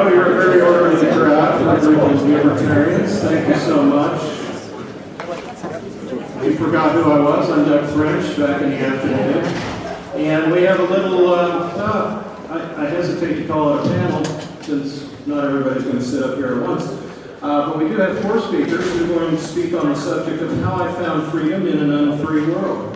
Oh, you're a very orderly crowd for those libertarians. Thank you so much. You forgot who I was. I'm Doug French, back in the afternoon. And we have a little, I hesitate to call it a panel, since not everybody's going to sit up here at once. But we do have 4 speakers who are going to speak on the subject of how I found freedom in an unfree world.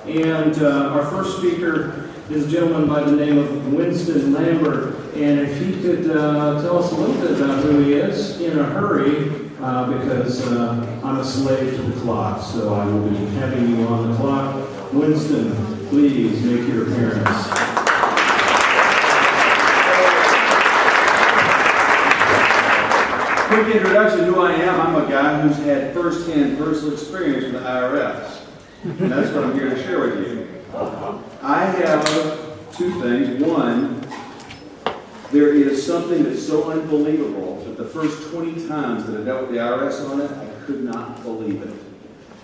And our first speaker is a gentleman by the name of Winston Lambert. And if he could tell us a little bit about who he is in a hurry, because I'm a slave to the clock, so I will be having you on the clock. Winston, please make your appearance. Quick introduction to who I am. I'm a guy who's had first-hand personal experience with the IRS. And that's what I'm here to share with you. I have 2 things. One, there is something that's so unbelievable that the first 20 times that I dealt with the IRS on it, I could not believe it.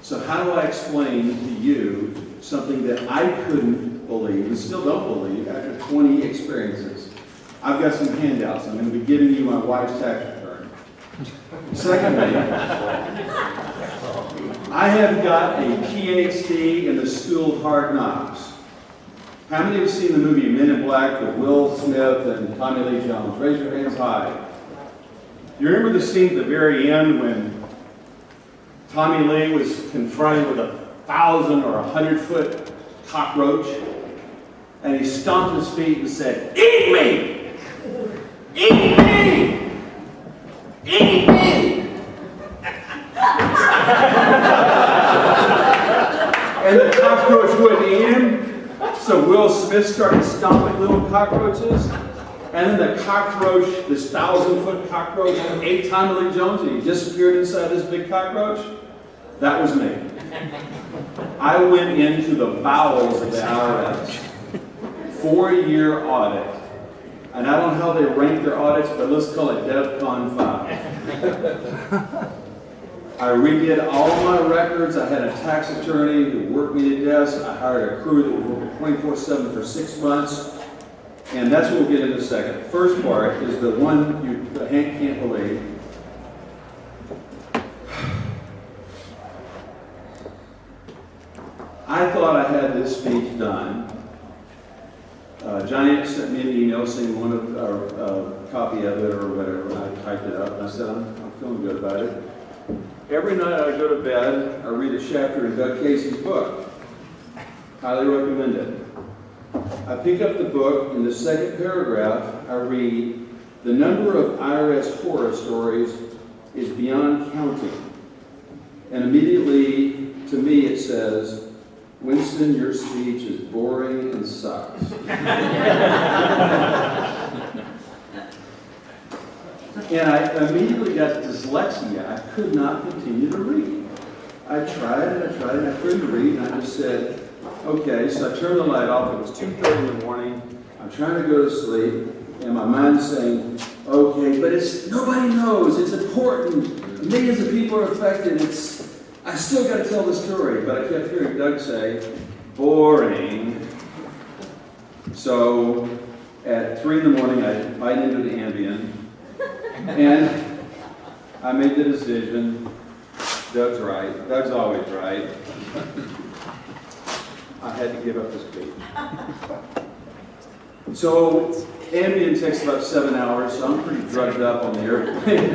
So how do I explain to you something that I couldn't believe and still don't believe after 20 experiences? I've got some handouts. I'm going to be giving you my wife's tax return. Secondly, I have got a PhD in the School of Hard Knocks. How many have seen the movie Men in Black with Will Smith and Tommy Lee Jones? Raise your hands high. You remember the scene at the very end when Tommy Lee was confronted with a 1,000 or 100-foot cockroach, and he stomped his feet and said, "Eat me! Eat me! Eat me!" And the cockroach wouldn't eat him. So Will Smith started stomping little cockroaches, and then the cockroach, this 1,000-foot cockroach, ate Tommy Lee Jones, and he disappeared inside this big cockroach. That was me. I went into the bowels of the IRS, 4-year audit, and I don't know how they rank their audits, but let's call it DEFCON 5. I redid all my records. I had a tax attorney who worked me to death. I hired a crew that would work 24/7 for 6 months. And that's what we'll get into in a second. The first part is the one you can't believe. I thought I had this speech done. Johnny sent me an email saying one of a copy of it or whatever, and I typed it up, and I said, I'm feeling good about it. Every night I go to bed, I read a chapter in Doug Casey's book. Highly recommend it. I pick up the book, in the second paragraph, I read, "The number of IRS horror stories is beyond counting." And immediately, to me, it says, "Winston, your speech is boring and sucks." And I immediately got dyslexia. I could not continue to read. I tried and I tried and I couldn't read, and I just said, okay, so I turned the light off. It was 2:30 in the morning. I'm trying to go to sleep, and my mind's saying, okay, but nobody knows. It's important. Millions of people are affected. I still got to tell the story. But I kept hearing Doug say, boring. So at 3 in the morning, I bite into the Ambien. And I made the decision, Doug's right. Doug's always right. I had to give up the speech. So Ambien takes about 7 hours, so I'm pretty drugged up on the airplane.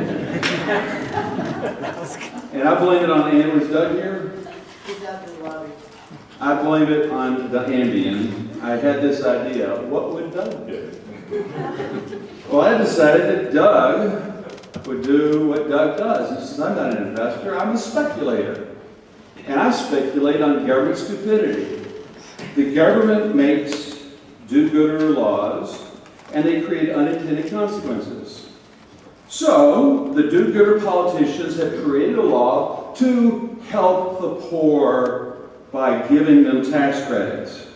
And I blame it on Ambien. Was Doug here? He's up in the lobby. I blame it on the Ambien. I had this idea, what would Doug do? Well, I decided that Doug would do what Doug does. He says, I'm not an investor, I'm a speculator. And I speculate on government stupidity. The government makes do-gooder laws, and they create unintended consequences. So, the do-gooder politicians have created a law to help the poor by giving them tax credits.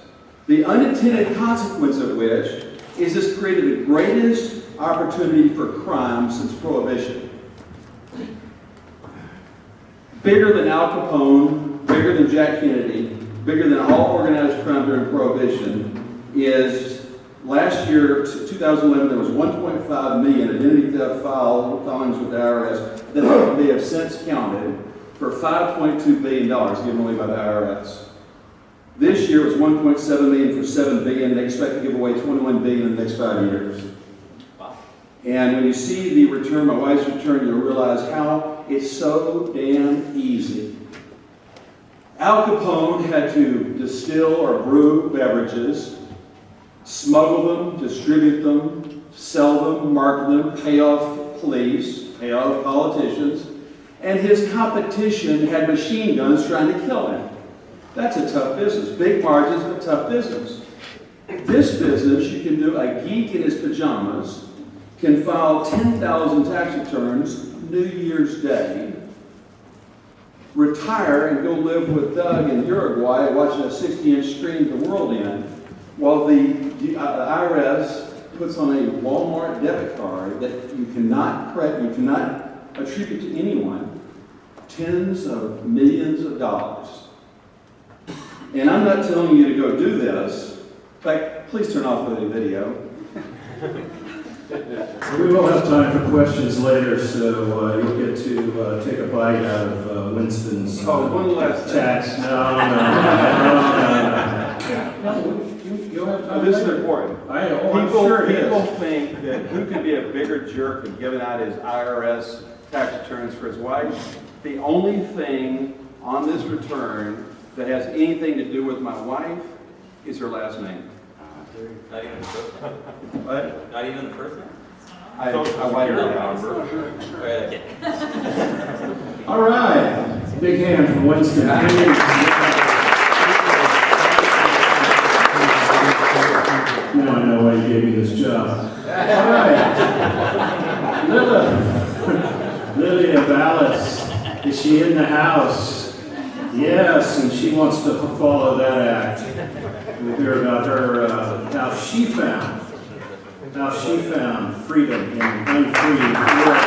The unintended consequence of which is this created the greatest opportunity for crime since Prohibition. Bigger than Al Capone, bigger than Jack Kennedy, bigger than all organized crime during Prohibition is Last year, 2011, there was 1.5 million identity theft filings with the IRS that they have since counted for $5.2 billion given away by the IRS. This year was 1.7 million for $7 billion. They expect to give away 21 billion in the next 5 years. Wow. And when you see the return, my wife's return, you'll realize how it's so damn easy. Al Capone had to distill or brew beverages, smuggle them, distribute them, sell them, market them, pay off police, pay off politicians, and his competition had machine guns trying to kill him. That's a tough business. Big margins, but tough business. This business, you can do, a geek in his pajamas can file 10,000 tax returns New Year's Day, retire and go live with Doug in Uruguay watching a 60-inch screen the world in, while the IRS puts on a Walmart debit card that you cannot attribute to anyone tens of millions of dollars. And I'm not telling you to go do this. In fact, please turn off the video. We will have time for questions later, so you'll get to take a bite out of Winston's One last thing. tax. No. You'll have time. This is later. important. I'm sure it People is. think that who could be a bigger jerk than giving out his IRS tax returns for his wife? The only thing on this return that has anything to do with my wife is her last name. Not even the first name? What? Not even the first name? I wiped it out. Okay. All right. Big hand from Winston. Now I know why you gave me this job. All right. Lily Vallis, is she in the house? Yes, and she wants to follow that act. We'll hear about her, how she found freedom in Unfree World.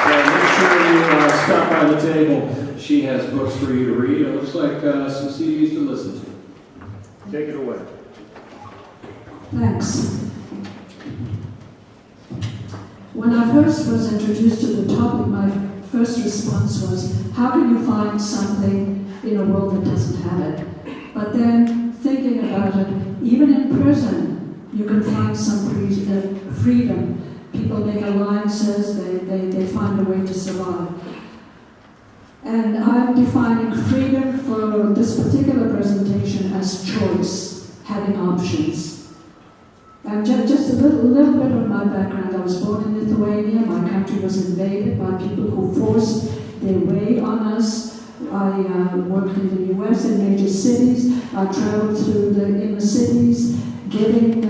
Make sure you stop by the table. She has books for you to read. It looks like some CDs to listen to. Take it away. Thanks. When I first was introduced to the topic, my first response was, how can you find something in a world that doesn't have it? But then, thinking about it, even in prison, you can find some freedom. People make alliances, they find a way to survive. And I'm defining freedom for this particular presentation as choice, having options. And just a little bit of my background. I was born in Lithuania. My country was invaded by people who forced their way on us. I worked in the US in major cities. I traveled through the inner cities, giving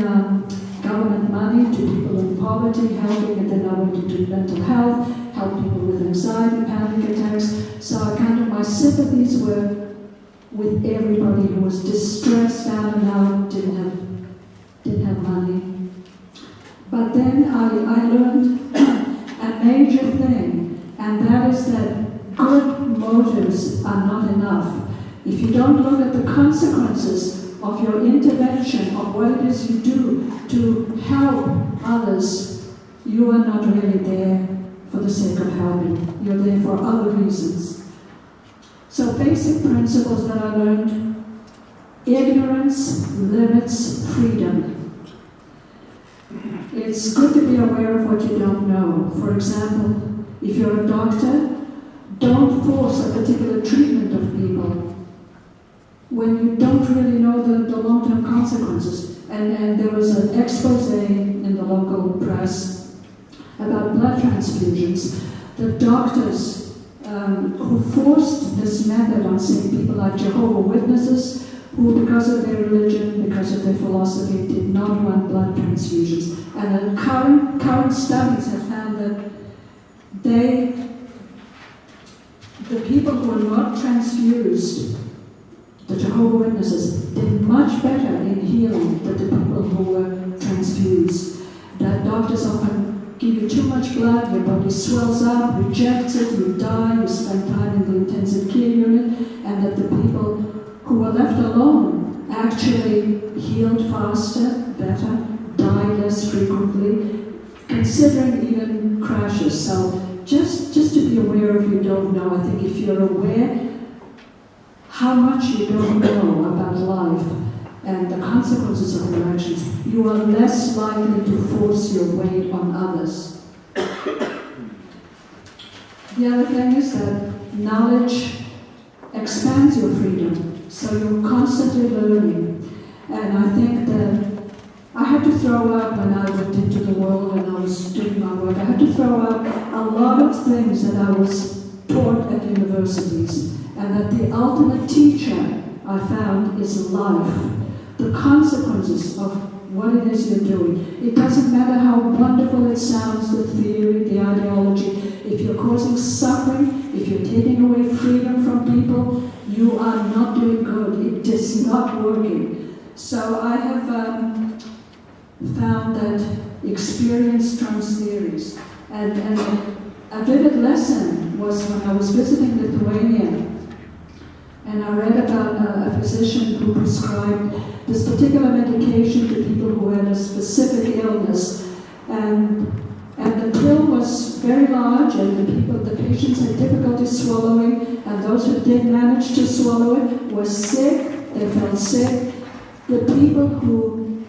government money to people in poverty, helping, and then I went into mental health, help people with anxiety, panic attacks. So my sympathies were with everybody who was distressed, down and out, didn't have money. But then I learned a major thing, and that is that good motives are not enough. If you don't look at the consequences of your intervention, of what it is you do to help others, you are not really there for the sake of helping. You're there for other reasons. So basic principles that I learned: ignorance limits freedom. It's good to be aware of what you don't know. For example, if you're a doctor, don't force a particular treatment of people when you don't really know the long-term consequences. And there was an expose in the local press about blood transfusions. The doctors who forced this method on, say, people like Jehovah's Witnesses, who, because of their religion, because of their philosophy, did not want blood transfusions. And the current studies have found that the people who were not transfused, the Jehovah's Witnesses, did much better in healing than the people who were transfused. That doctors often give you too much blood, your body swells up, rejects it, you die, you spend time in the intensive care unit, and that the people who were left alone actually healed faster, better, die less frequently, considering even crashes. So just to be aware if you don't know. I think if you're aware how much you don't know about life and the consequences of your actions, you are less likely to force your weight on others. The other thing is that knowledge expands your freedom, so you're constantly learning. And I think that I had to throw out when I went into the world and I was doing my work, I had to throw out a lot of things that I was taught at universities, and that the ultimate teacher I found is life. The consequences of what it is you're doing. It doesn't matter how wonderful it sounds, the theory, the ideology. If you're causing suffering, if you're taking away freedom from people, you are not doing good. It is not working. So I have found that experience trumps theories. And a vivid lesson was when I was visiting Lithuania. And I read about a physician who prescribed this particular medication to people who had a specific illness. And the pill was very large, and the patients had difficulty swallowing, and those who did manage to swallow it were sick, they felt sick. The people who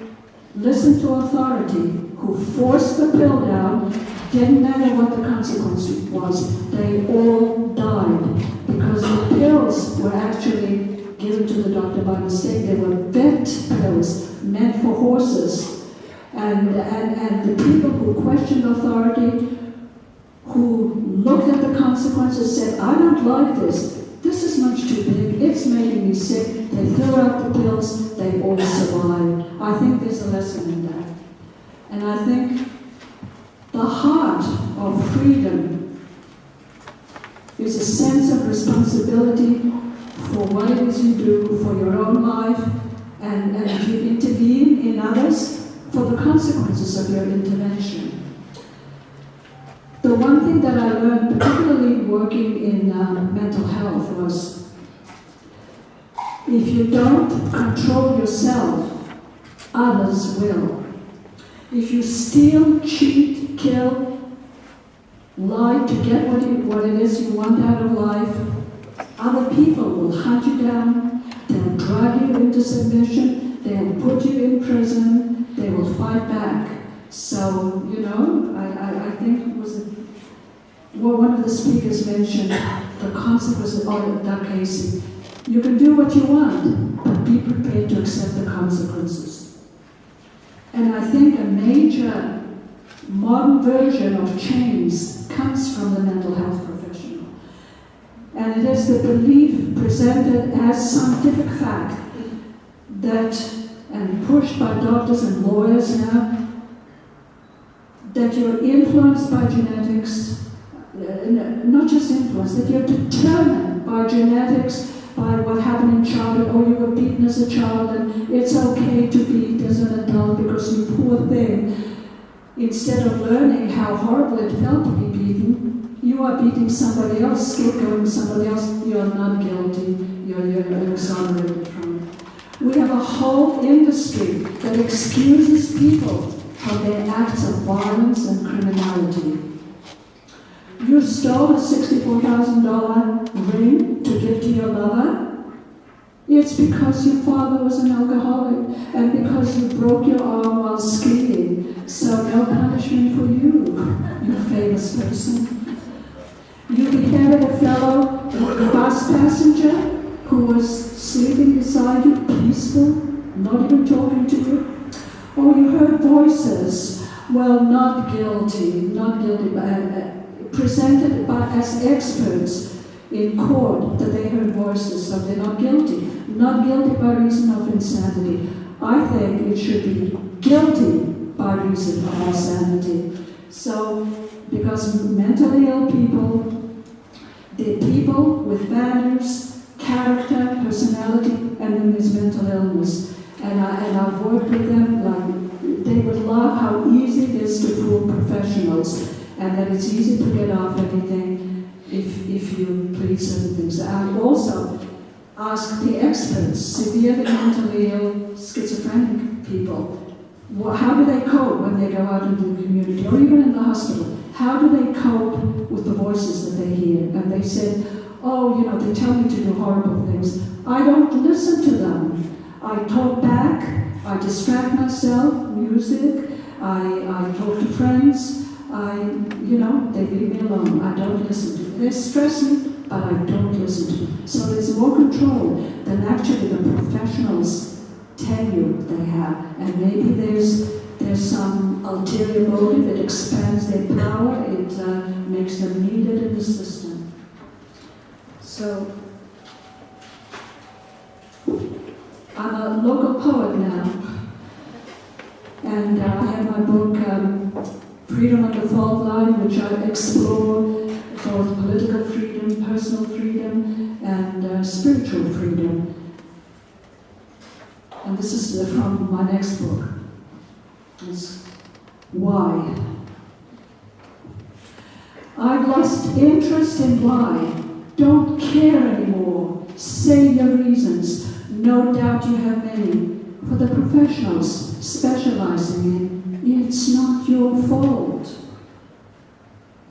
listened to authority, who forced the pill down, didn't matter what the consequence was, they all died. Because the pills were actually given to the doctor by mistake. They were vet pills meant for horses. And the people who questioned authority, who looked at the consequences, said, I don't like this. This is much too big. It's making me sick. They threw out the pills. They all survived. I think there's a lesson in that. And I think the heart of freedom is a sense of responsibility for what it is you do, for your own life, and if you intervene in others, for the consequences of your intervention. The one thing that I learned, particularly working in mental health, was if you don't control yourself, others will. If you steal, cheat, kill, lie to get what it is you want out of life, other people will hunt you down, they'll drag you into submission, they'll put you in prison, they will fight back. So, I think it was one of the speakers mentioned the consequences of that case. You can do what you want, but be prepared to accept the consequences. And I think a major modern version of change comes from the mental health professional. And it is the belief presented as scientific fact that, and pushed by doctors and lawyers now, that you're influenced by genetics, not just influenced, that you're determined by genetics, by what happened in childhood, or you were beaten as a child, and it's okay to beat as an adult because you poor thing. Instead of learning how horrible it felt to be beaten, you are beating somebody else, scapegoating somebody else. You're not guilty. You're exonerated from it. We have a whole industry that excuses people from their acts of violence and criminality. You stole a $64,000 ring to give to your lover. It's because your father was an alcoholic and because you broke your arm while skiing. So no punishment for you, you famous person. You beheaded a fellow bus passenger who was sleeping beside you, peaceful, not even talking to you. Oh, you heard voices. Well, not guilty, presented as experts in court that they heard voices, so they're not guilty. Not guilty by reason of insanity. I think it should be guilty by reason of insanity. So, because mentally ill people, they're people with values, character, personality, and then there's mental illness. And I've worked with them, like, they would love how easy it is to fool professionals, and that it's easy to get off anything if you plead certain things. And also, ask the experts, severely mentally ill, schizophrenic people, how do they cope when they go out into the community or even in the hospital? How do they cope with the voices that they hear? And they said, oh, you know, they tell me to do horrible things. I don't listen to them. I talk back, I distract myself, music, I talk to friends, they leave me alone. I don't listen to them. They stress me, but I don't listen to them. So there's more control than actually the professionals tell you they have. And maybe there's some ulterior motive, it expands their power, it makes them needed in the system. So, I'm a local poet now, and I have my book, Freedom on the Fault Line, which I explore both political freedom, personal freedom, and spiritual freedom. And this is from my next book. It's Why. I've lost interest in why. Don't care anymore. Say your reasons. No doubt you have many. For the professionals specializing in, it's not your fault.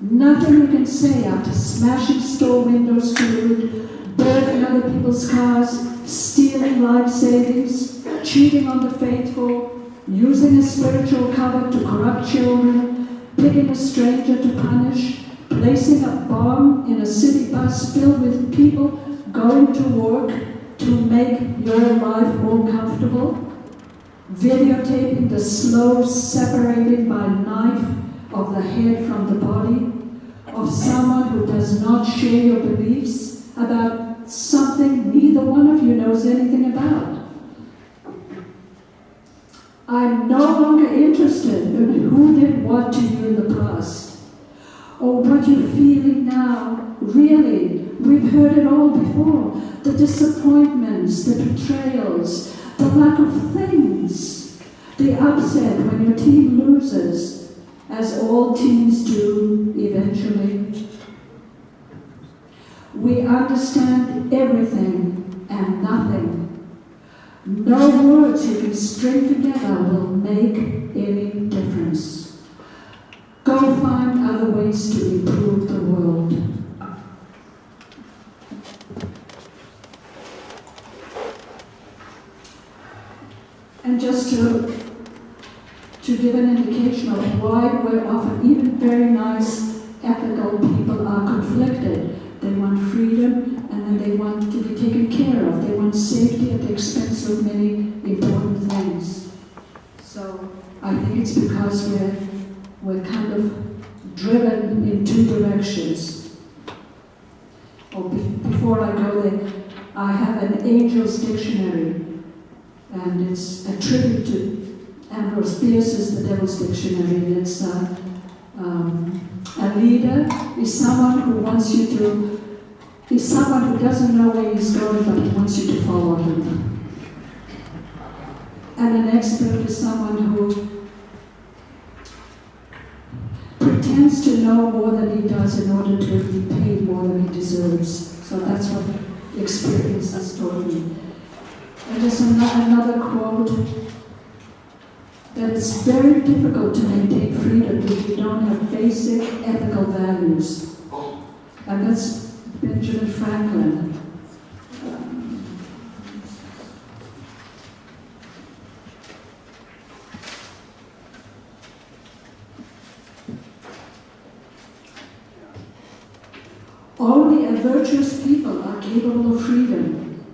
Nothing you can say after smashing store windows through, burning other people's cars, stealing life savings, cheating on the faithful, using a spiritual cover to corrupt children, picking a stranger to punish, placing a bomb in a city bus filled with people going to work to make your life more comfortable, videotaping the slow separating by knife of the head from the body, of someone who does not share your beliefs about something neither one of you knows anything about. I'm no longer interested in who did what to you in the past, or what you're feeling now. Really, we've heard it all before. The disappointments, the betrayals, the lack of things, the upset when your team loses, as all teams do eventually. We understand everything and nothing. No words you can string together will make any difference. Go find other ways to improve the world. And just to give an indication of why we're often, even very nice, ethical people are conflicted. They want freedom, and then they want to be taken care of. They want safety at the expense of many important things. So I think it's because we're kind of driven in two directions. Before I go there, I have an Angel's Dictionary, and it's a tribute to Ambrose Bierce's The Devil's Dictionary. It's a leader is someone who wants you to, is someone who doesn't know where he's going, but he wants you to follow him. And an expert is someone who pretends to know more than he does in order to be paid more than he deserves. So that's what experience has taught me. And just another quote, that it's very difficult to maintain freedom if you don't have basic ethical values. And that's Benjamin Franklin. Only a virtuous people are capable of freedom.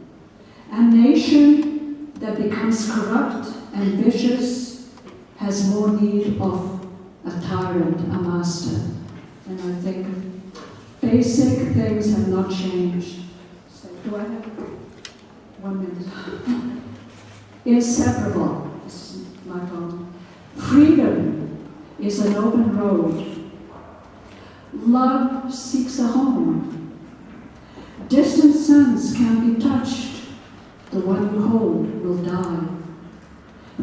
A nation that becomes corrupt and vicious has more need of a tyrant, a master. And I think basic things have not changed. So, do I have 1 minute? Inseparable. This is my phone. Freedom is an open road. Love seeks a home. Distant suns can't be touched. The one you hold will die.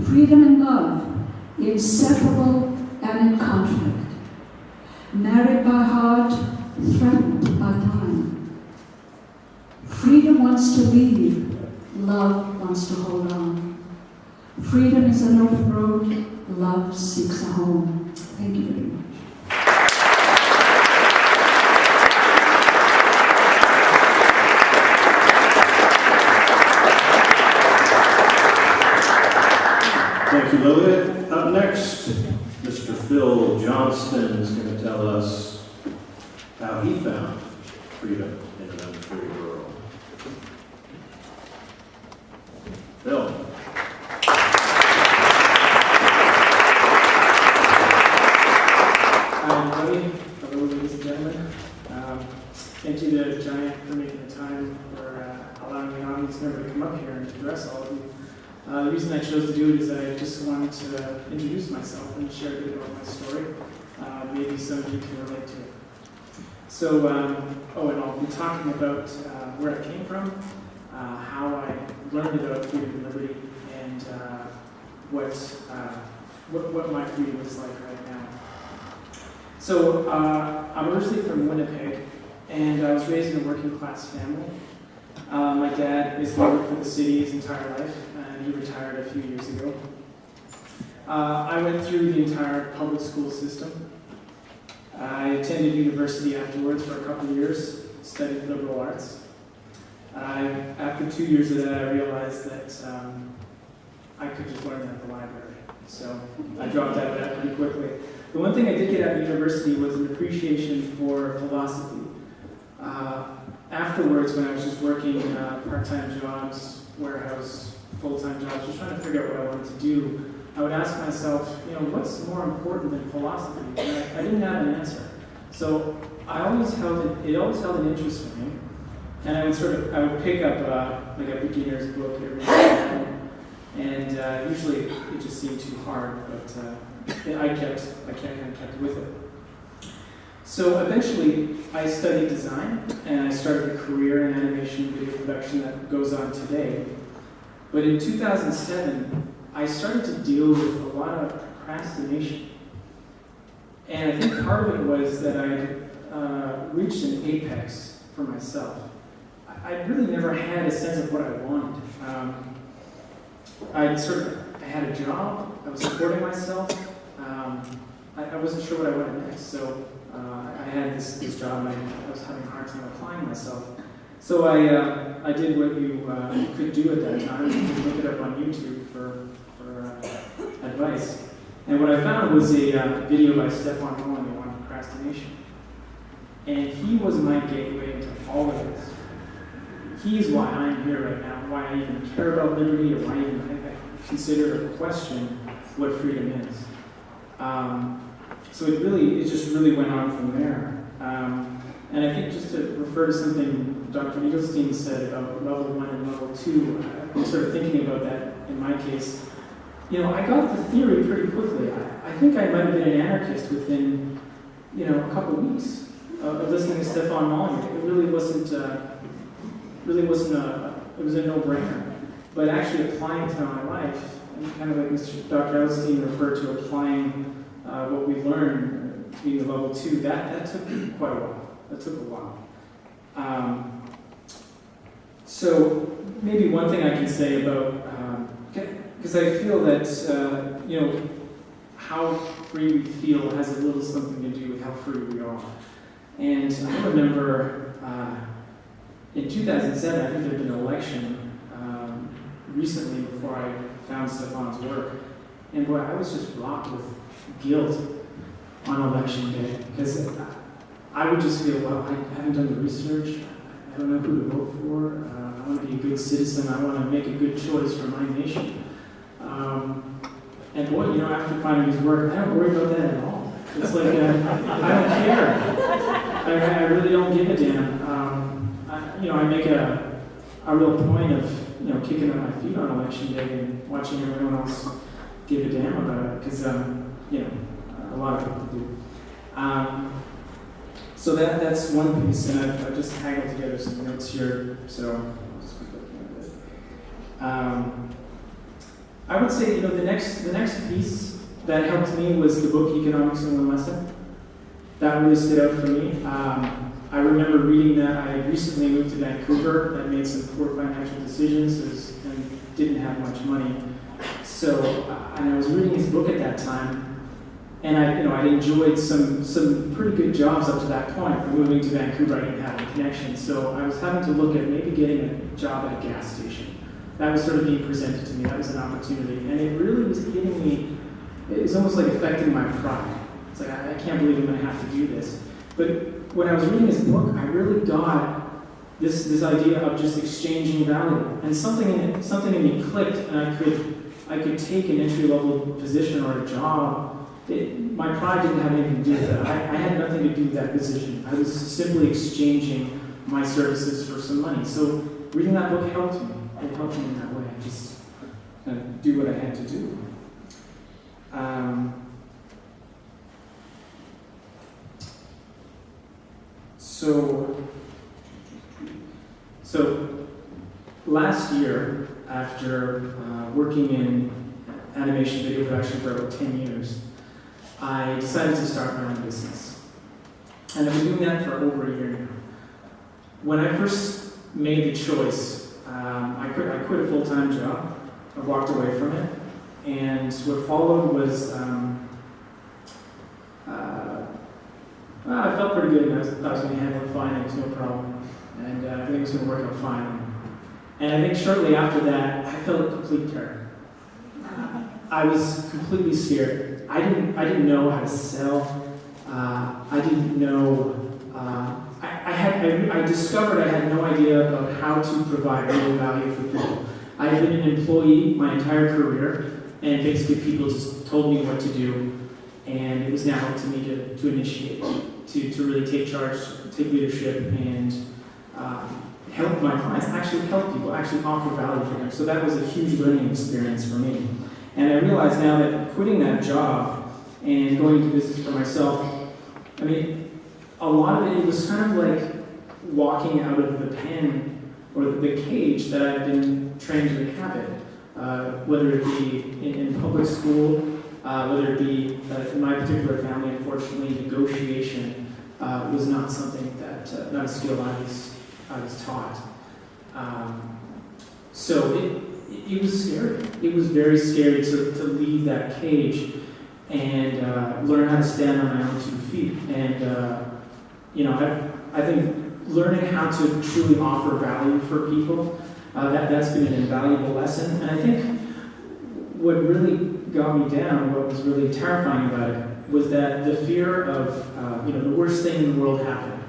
Freedom and love, inseparable and in conflict. Married by heart, threatened by time. Freedom wants to leave. Love wants to hold on. Freedom is an open road. Love seeks a home. Thank you very much. Thank you, Lilith. Up next, Mr. Phil Johnston is going to tell us how he found freedom in an unfree world. Phil. Hi, everybody. Hello, ladies and gentlemen. Thank you to Giant for making the time for allowing the audience member to come up here and address all of you. The reason I chose to do it is I just wanted to introduce myself and share a bit about my story. Maybe some of you can relate to it. So, and I'll be talking about where I came from, how I learned about freedom and liberty, and what my freedom is like right now. So, I'm originally from Winnipeg, and I was raised in a working class family. My dad basically worked for the city his entire life, and he retired a few years ago. I went through the entire public school system. I attended university afterwards for a couple of years, studied liberal arts. After 2 years of that, I realized that I could just learn at the library. So I dropped out of that pretty quickly. The one thing I did get out of university was an appreciation for philosophy. Afterwards, when I was just working part-time jobs, warehouse, full-time jobs, just trying to figure out what I wanted to do, I would ask myself, what's more important than philosophy? And I didn't have an answer. So it always held an interest for me. And I would pick up like a beginner's book every now and then. And usually it just seemed too hard, but I kept with it. So eventually I studied design and I started a career in animation video production that goes on today. But in 2007, I started to deal with a lot of procrastination. And I think part of it was that I reached an apex for myself. I really never had a sense of what I wanted. I had a job, I was supporting myself. I wasn't sure what I wanted next, so I had this job and I was having a hard time applying myself. So I did what you could do at that time. You could look it up on YouTube for advice. And what I found was a video by Stefan Molyneux on procrastination. And he was my gateway into all of this. He's why I'm here right now, why I even care about liberty, or why I consider or question what freedom is. So it just really went on from there. And I think just to refer to something Dr. Edelstein said about level 1 and level 2, I've been sort of thinking about that in my case. I got the theory pretty quickly. I think I might have been an anarchist within, a couple of weeks of listening to Stefan Molyneux. It really wasn't it was a no-brainer. But actually applying it to my life, and kind of like Dr. Edelstein referred to applying what we learned to being the level 2, that took quite a while. That took a while. So maybe one thing I can say about, because I feel that, how free we feel has a little something to do with how free we are. And I remember in 2007, I think there had been an election recently before I found Stefan's work. And boy, I was just rocked with guilt on election day, because I would just feel, well, I haven't done the research, I don't know who to vote for, I want to be a good citizen, I want to make a good choice for my nation. And boy, after finding his work, I don't worry about that at all. It's like, I don't care. I really don't give a damn. I make a real point of, kicking up my feet on election day and watching everyone else give a damn about it, because, a lot of people do. So that's one piece, and I've just haggled together some notes here, so I'll just keep looking at it. I would say, the next piece that helped me was the book Economics in One Lesson. That really stood out for me. I remember reading that. I had recently moved to Vancouver. I made some poor financial decisions and didn't have much money. So, and I was reading his book at that time, and I'd enjoyed some pretty good jobs up to that point. But moving to Vancouver, I didn't have a connection, so I was having to look at maybe getting a job at a gas station. That was sort of being presented to me. That was an opportunity, and it really was giving me. It was almost like affecting my pride. It's like I can't believe I'm going to have to do this. But when I was reading his book, I really got this idea of just exchanging value, and something in me clicked, and I could take an entry-level position or a job. My pride didn't have anything to do with that. I had nothing to do with that position. I was simply exchanging my services for some money. So reading that book helped me. It helped me in that way. I just do what I had to do. So last year, after working in animation video production for about 10 years, I decided to start my own business. And I've been doing that for over a year now. When I first made the choice, I quit a full-time job. I walked away from it. And what followed was, I felt pretty good, and I thought I was going to handle it fine. It was no problem. And everything was going to work out fine. And I think shortly after that, I felt complete terror. I was completely scared. I didn't know how to sell. I didn't know. I discovered I had no idea about how to provide real value for people. I had been an employee my entire career, and basically people just told me what to do, and it was now up to me to initiate, to really take charge, take leadership, and help my clients, actually help people, actually offer value for them. So that was a huge learning experience for me. And I realize now that quitting that job and going into business for myself, I mean, a lot of it was kind of like walking out of the pen or the cage that I've been trained to inhabit, whether it be in public school, whether it be in my particular family. Unfortunately, negotiation was not something that, not a skill I was taught. So it was scary. It was very scary to leave that cage and learn how to stand on my own 2 feet. And I think learning how to truly offer value for people, that's been an invaluable lesson. And I think what really got me down, what was really terrifying about it, was that the fear of the worst thing in the world happening.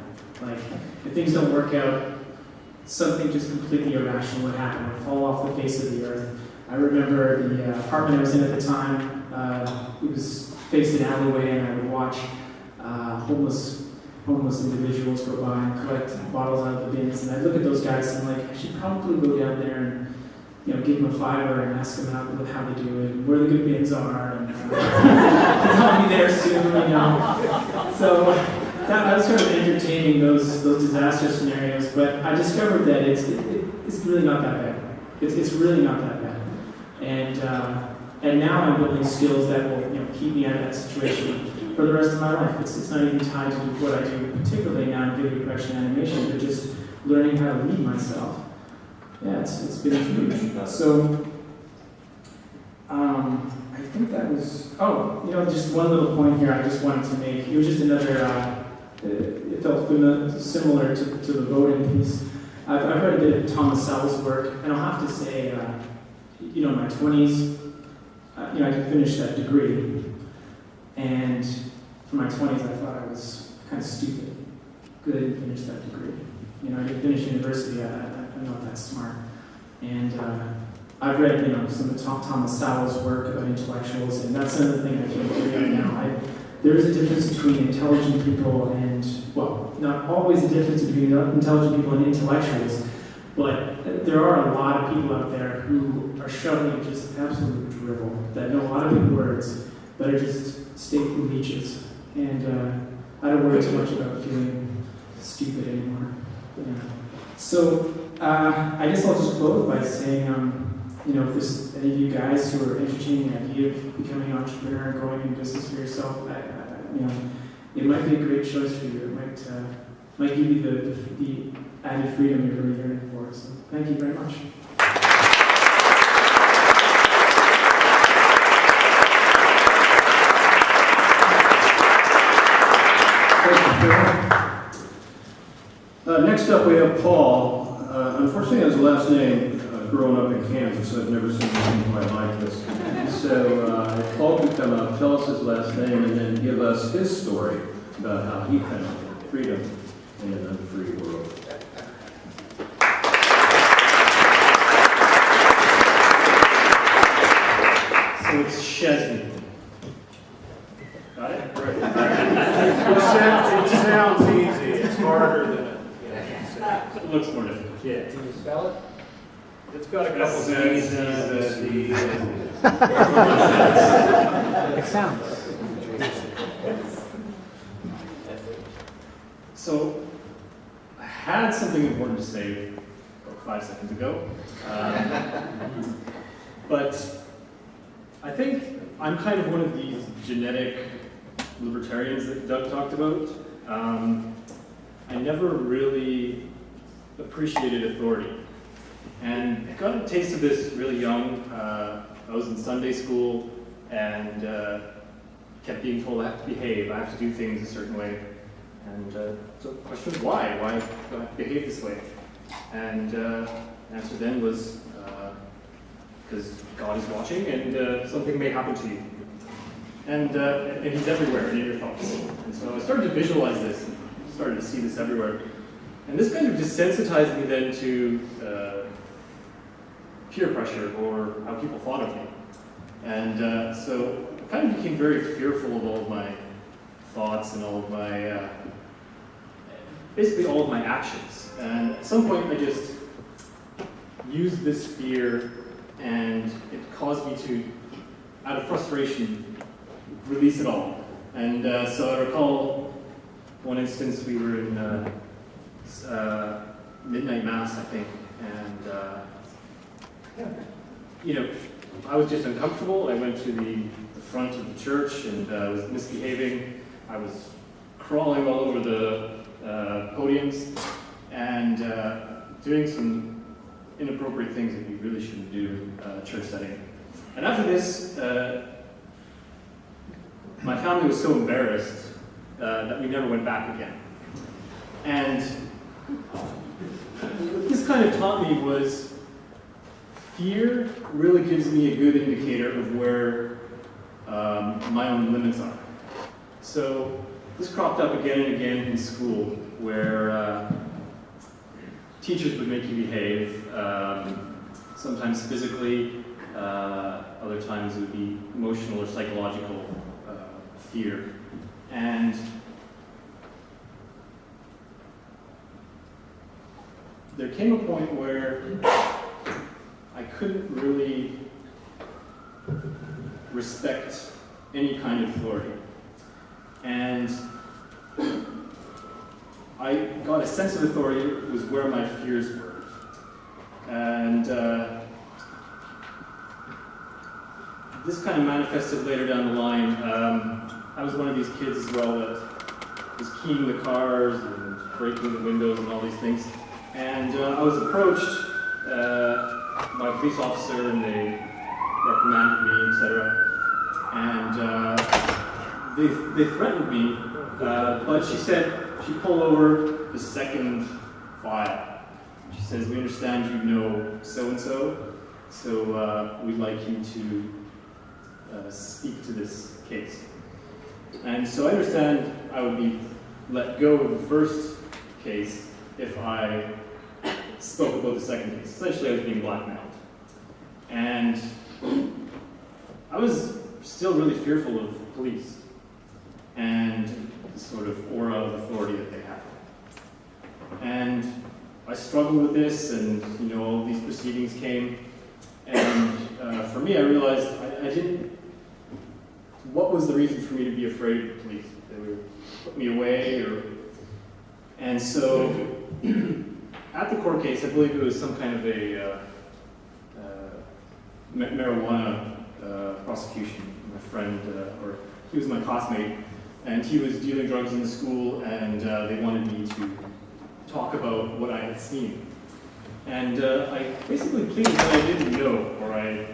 Like, if things don't work out, something just completely irrational would happen. I'd fall off the face of the earth. I remember the apartment I was in at the time, it was faced an alleyway, and I would watch homeless individuals go by and collect bottles out of the bins. And I'd look at those guys and I'm like, I should probably go down there and give them a $5 and ask them how they do it, where the good bins are, and I'll be there soon, So that was kind of entertaining those disaster scenarios, but I discovered that it's really not that bad. It's really not that bad, and now I'm building skills that will keep me out of that situation for the rest of my life. It's not even tied to what I do, particularly now in video production animation, but just learning how to lead myself. Yeah, it's been huge. So I think that was. Just one little point here I just wanted to make. It was just another. It felt similar to the voting piece. I've read a bit of Thomas Sowell's work, and I'll have to say, in my 20s, I didn't finish that degree, and for my 20s, I thought I was kind of stupid because I didn't finish that degree. I didn't finish university. I'm not that smart, and I've read some of Thomas Sowell's work about intellectuals, and that's another thing I feel right now. There is a difference between intelligent people and, not always a difference between intelligent people and intellectuals, but there are a lot of people out there who are shoveling just absolute drivel, that know a lot of big words, but are just stately leeches. And I don't worry too much about feeling stupid anymore. So I guess I'll just close by saying, if there's any of you guys who are entertaining the idea of becoming an entrepreneur and going in business for yourself, it might be a great choice for you. It might might give you the added freedom you're really yearning for. So thank you very much. Next up, we have Paul. Unfortunately, his last name, growing up in Kansas, I've never seen anything quite like this. So, if Paul could come up, tell us his last name, and then give us his story about how he found freedom in an unfree world. So it's Chesney. Got it? Right. It sounds easy. It's harder than it. It looks more difficult. Yeah. Can you spell it? It's got a couple S, Z's. It sounds. So I had something important to say about 5 seconds ago. But I think I'm kind of one of these genetic libertarians that Doug talked about. I never really appreciated authority. And I got a taste of this really young. I was in Sunday school and kept being told I have to behave, I have to do things a certain way. And so the question was why? Why do I have to behave this way? And the answer then was because God is watching and something may happen to you. And he's everywhere and in your thoughts. And so I started to visualize this, and started to see this everywhere. And this kind of desensitized me then to peer pressure or how people thought of me. And so I kind of became very fearful of all of my thoughts and all of my, basically all of my actions. And at some point I just used this fear and it caused me to, out of frustration, release it all. And so I recall one instance we were in midnight mass, I think, and you know, I was just uncomfortable. I went to the front of the church and I was misbehaving. I was crawling all over the podiums and doing some inappropriate things that you really shouldn't do in a church setting. And after this, my family was so embarrassed that we never went back again. And what this kind of taught me was fear really gives me a good indicator of where my own limits are. So this cropped up again and again in school where teachers would make you behave, sometimes physically, other times it would be emotional or psychological fear. And there came a point where I couldn't really respect any kind of authority. And I got a sense of authority was where my fears were. And this kind of manifested later down the line. I was one of these kids as well that was keying the cars and breaking the windows and all these things. And I was approached by a police officer and they reprimanded me, etc. And they threatened me, but she said, she pulled over the second file. She says, we understand you know so-and-so, so we'd like you to speak to this case. And so I understand I would be let go of the first case if I spoke about the second case. Essentially, I was being blackmailed. And I was still really fearful of police and the sort of aura of authority that they had. And I struggled with this, and you know, all these proceedings came. And for me, I realized I didn't. What was the reason for me to be afraid of the police? They would put me away, or. And so, at the court case, I believe it was some kind of a marijuana prosecution. My friend, or he was my classmate, And he was dealing drugs in the school, and they wanted me to talk about what I had seen. And I basically pleaded that I didn't know, or I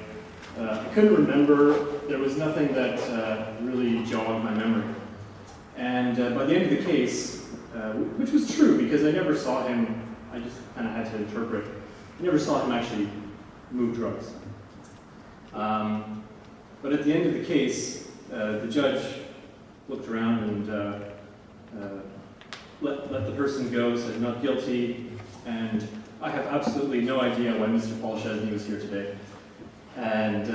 couldn't remember. There was nothing that really jogged my memory. And by the end of the case, which was true because I never saw him, I just kind of had to interpret, I never saw him actually move drugs. But at the end of the case, the judge looked around and let the person go, said not guilty, and I have absolutely no idea why Mr. Paul Chesney was here today. And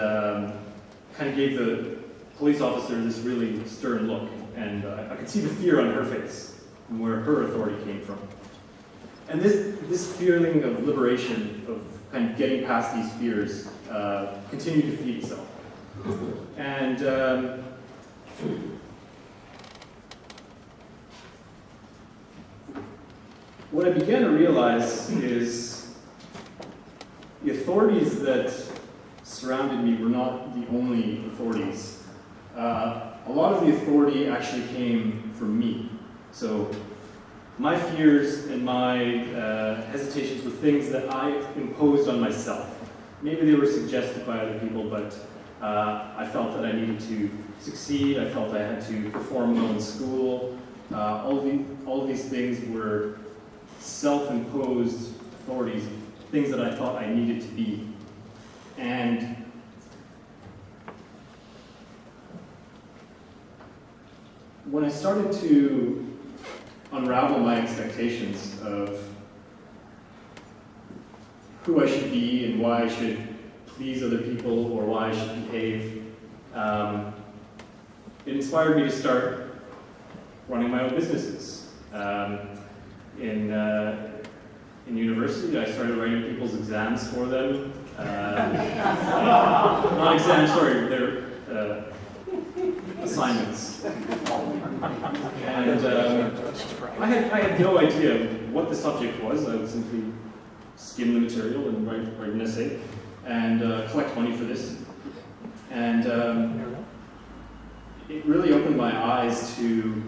kind of gave the police officer this really stern look, and I could see the fear on her face and where her authority came from. And this feeling of liberation, of kind of getting past these fears, continued to feed itself. And what I began to realize is the authorities that surrounded me were not the only authorities. A lot of the authority actually came from me. So my fears and my hesitations were things that I imposed on myself. Maybe they were suggested by other people, but I felt that I needed to succeed. I felt I had to perform well in school. All of these things were self-imposed authorities, things that I thought I needed to be. And when I started to unravel my expectations of who I should be and why I should please other people or why I should behave, it inspired me to start running my own businesses. In university, I started writing people's exams for them. Not exams, sorry, they're assignments. And I had no idea what the subject was. I would simply skim the material and write an essay and collect money for this. And it really opened my eyes to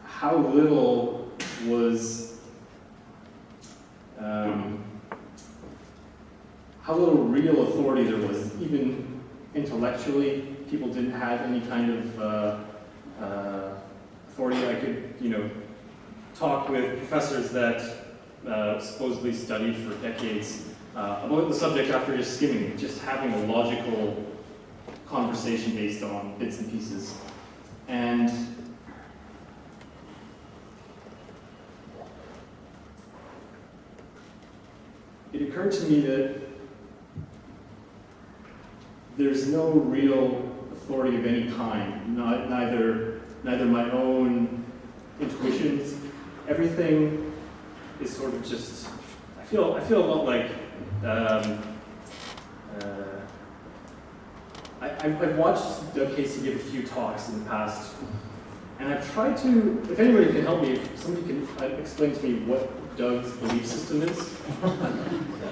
how little was, how little real authority there was, even intellectually. People didn't have any kind of authority. I could, talk with professors that supposedly studied for decades about the subject after just skimming it, just having a logical conversation based on bits and pieces. And it occurred to me that there's no real authority of any kind, neither my own intuitions. Everything is sort of just, I feel a lot like, I've watched Doug Casey give a few talks in the past, and I've tried to, if anybody can help me, if somebody can explain to me what Doug's belief system is.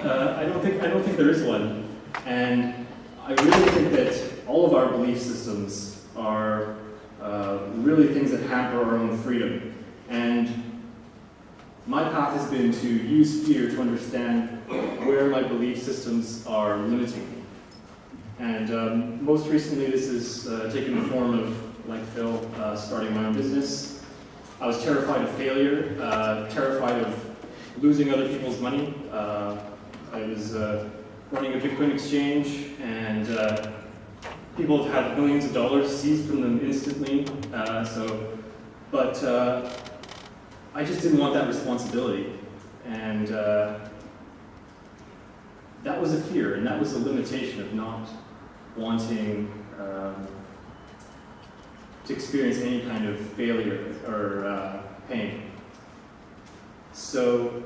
I don't think there is one, and I really think that all of our belief systems are really things that hamper our own freedom. And my path has been to use fear to understand where my belief systems are limiting me. And most recently, this has taken the form of, like Phil, starting my own business. I was terrified of failure, terrified of losing other people's money. I was running a Bitcoin exchange, and people have had millions of dollars seized from them instantly. But I just didn't want that responsibility, and that was a fear, and that was a limitation of not wanting to experience any kind of failure or pain. So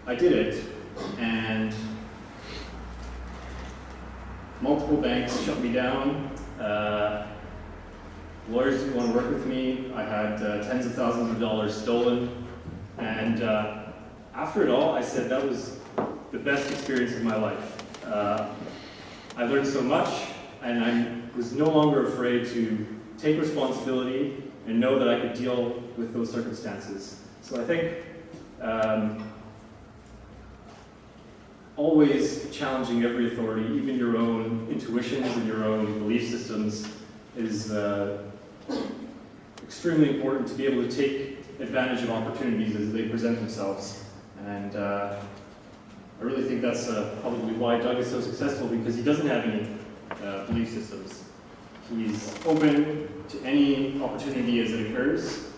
I did it, and multiple banks shut me down. Lawyers didn't want to work with me. I had tens of thousands of dollars stolen. And after it all, I said that was the best experience of my life. I learned so much, and I was was no longer afraid to take responsibility and know that I could deal with those circumstances. So I think always challenging every authority, even your own intuitions and your own belief systems, is extremely important to be able to take advantage of opportunities as they present themselves. And I really think that's probably why Doug is so successful, because he doesn't have any belief systems. He's open to any opportunity as it occurs,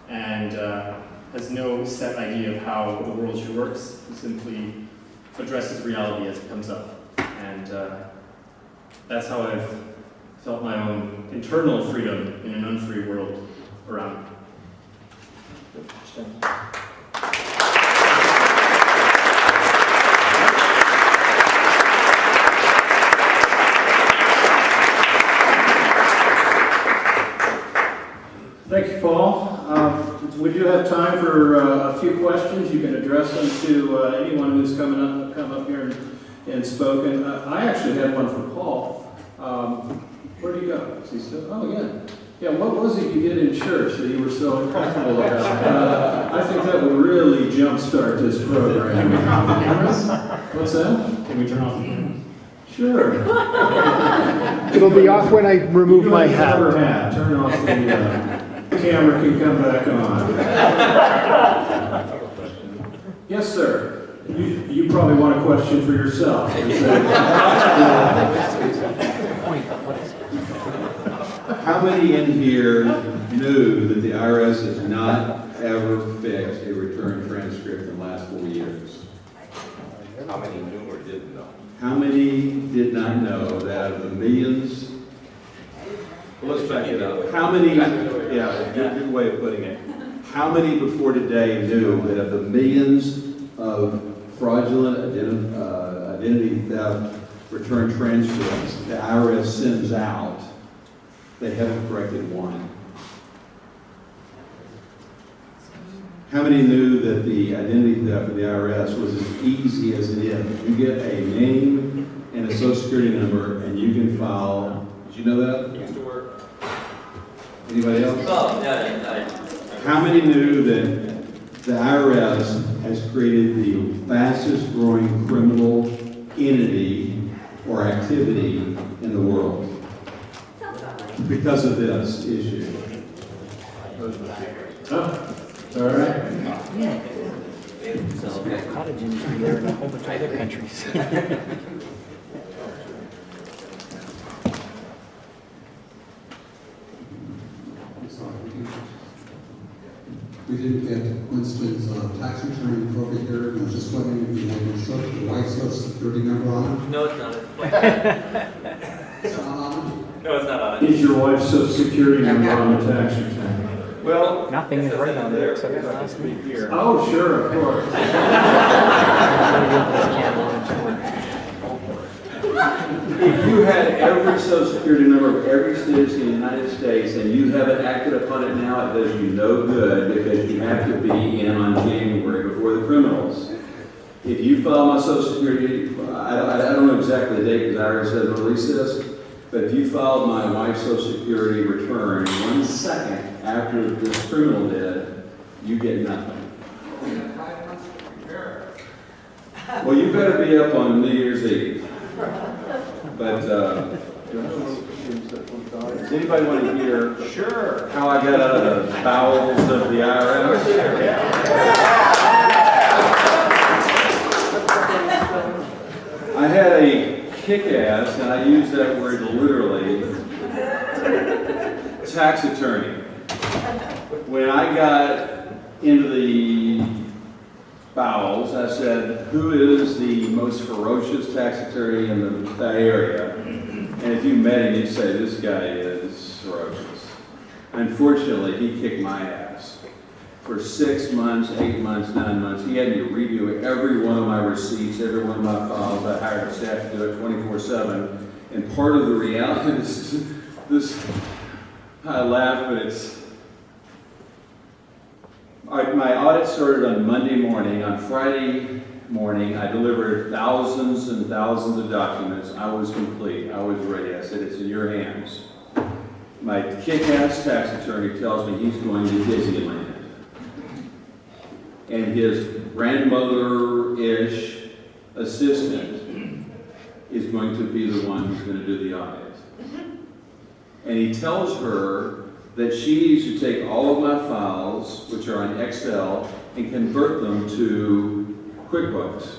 and has no set idea of how the world should work. He simply addresses reality as it comes up. And that's how I've felt my own internal freedom in an unfree world around me. Thank you, Paul. We do have time for a few questions. You can address them to anyone who's come up here and spoken. I actually had one for Paul. Where'd he go? Is he still? Oh, yeah. Yeah, what was it you did in church that you were so comfortable about? I think that would really jumpstart this program. What's that? Can we turn off the camera? Sure. It'll be off when I remove my hat. Turn off the camera, can come back on. Yes, sir. You probably want a question for yourself. How many in here knew that the IRS has not ever fixed a return transcript in the last 4 years? How many knew or didn't know? How many did not know that out of the millions? Well, let's back it up. How many, yeah, good way of putting it. How many before today knew that of the millions of fraudulent identity theft return transcripts the IRS sends out, they haven't corrected one? How many knew that the identity theft of the IRS was as easy as it is? You get a name and a social security number and you can file, did you know that? Used to work. Anybody else? Oh, yeah. How many knew that the IRS has created the fastest growing criminal entity or activity in the world because of this issue? Oh, all right. Cottage industry there in a whole bunch of other countries. We didn't get Winston's tax return over here, and I was just wondering if you had your wife's social security number on No, it's not. it? It's not on No, it's not on it. Is your wife's social security number on the tax return? Well, Nothing is right on there except for the last week. Oh, sure, of course. if you had every social security number of every citizen in the United States and you haven't acted upon it now, it does you no good because you have to be in on January before the criminals. If you file my social security, I don't know exactly the date because IRS hasn't released this, but if you filed my wife's social security return 1 second after this criminal did, you get nothing. Well, you better be up on New Year's Eve. But, does anybody want to hear how I got out of the bowels of the IRS? I had a kick-ass, and I use that word literally, tax attorney. When I got into the bowels, I said, who is the most ferocious tax attorney in the Bay Area? And if you met him, you'd say, this guy is ferocious. Unfortunately, he kicked my ass. For 6 months, 8 months, 9 months, he had me redo every one of my receipts, every one of my files. I hired a staff to do it 24/7. And part of the reality, this I laugh, but it's, my audit started on Monday morning. On Friday morning. I delivered thousands and thousands of documents. I was complete. I was ready. I said, it's in your hands. My kick-ass tax attorney tells me he's going to Disneyland. And his grandmother-ish assistant is going to be the one who's going to do the audit. And he tells her that she needs to take all of my files, which are in Excel, and convert them to QuickBooks.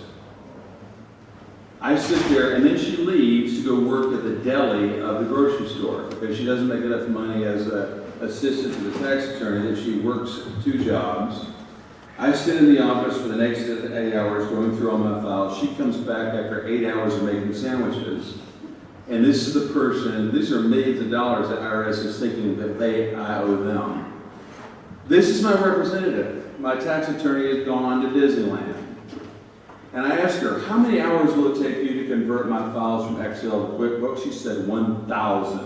I sit there, and then she leaves to go work at the deli of the grocery store because she doesn't make enough money as an assistant to the tax attorney that she works 2 jobs. I sit in the office for the next 8 hours going through all my files. She comes back after 8 hours of making sandwiches. And this is the person, these are millions of dollars that IRS is thinking that I owe them. This is my representative. My tax attorney has gone to Disneyland. And I asked her, how many hours will it take you to convert my files from Excel to QuickBooks? She said, 1,000.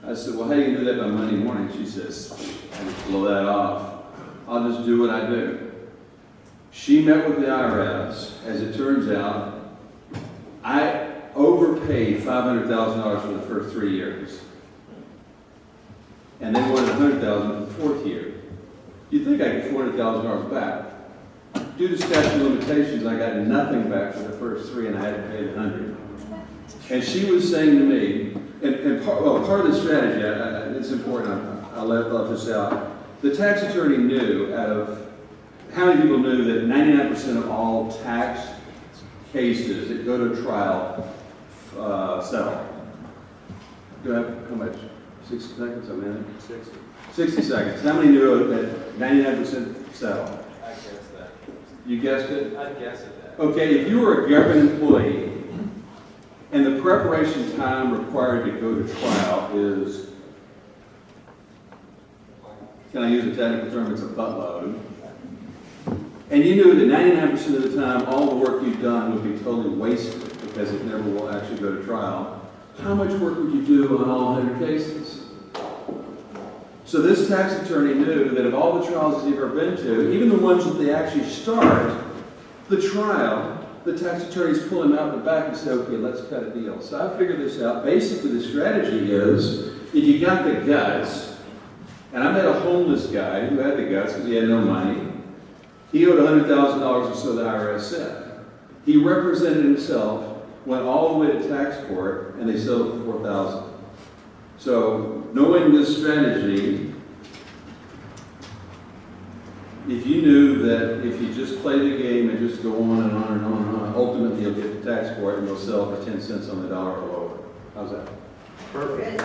I said, well, how do you do that by Monday morning? She says, I just blow that off. I'll just do what I do. She met with the IRS. As it turns out, I overpaid $500,000 for the first 3 years. And they wanted $100,000 for the 4th year. You'd think I'd get $400,000 back. Due to statute of limitations, I got nothing back for the first 3 and I had to pay the 100. And she was saying to me, and part of the strategy, it's important, I'll let this out. The tax attorney knew how many people knew that 99% of all tax cases that go to trial settle. Do I have, how much? 60 seconds, a minute? 60 seconds. How many knew that 99% settle? I guess that. You guessed it? I'd guess at that. Okay, if you were a government employee and the preparation time required to go to trial is, can I use a technical term, it's a buttload. And you knew that 99% of the time all the work you've done would be totally wasted because it never will actually go to trial. How much work would you do on all 100 cases? So this tax attorney knew that of all the trials he's ever been to, even the ones that they actually start, the trial, the tax attorneys pull him out the back and say, okay, let's cut a deal. So I figured this out. Basically, the strategy is, if you got the guts, and I met a homeless guy who had the guts because he had no money. He owed $100,000 or so, the IRS said. He represented himself, went all the way to tax court, and they settled for $4,000. So, knowing this strategy, if you knew that if you just play the game and just go on and on and on and on, ultimately you'll get to tax court and you'll sell for 10 cents on the dollar or lower. How's that? Perfect.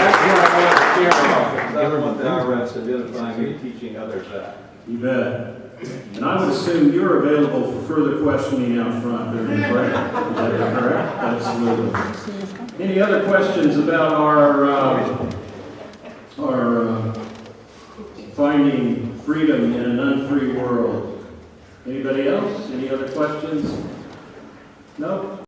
That's what I want to care about, because I want the IRS identifying and teaching others that. You bet. And I would assume you're available for further questioning out front during the break. Is that correct? Absolutely. Any other questions about our finding freedom in an unfree world? Anybody else? Any other questions? No?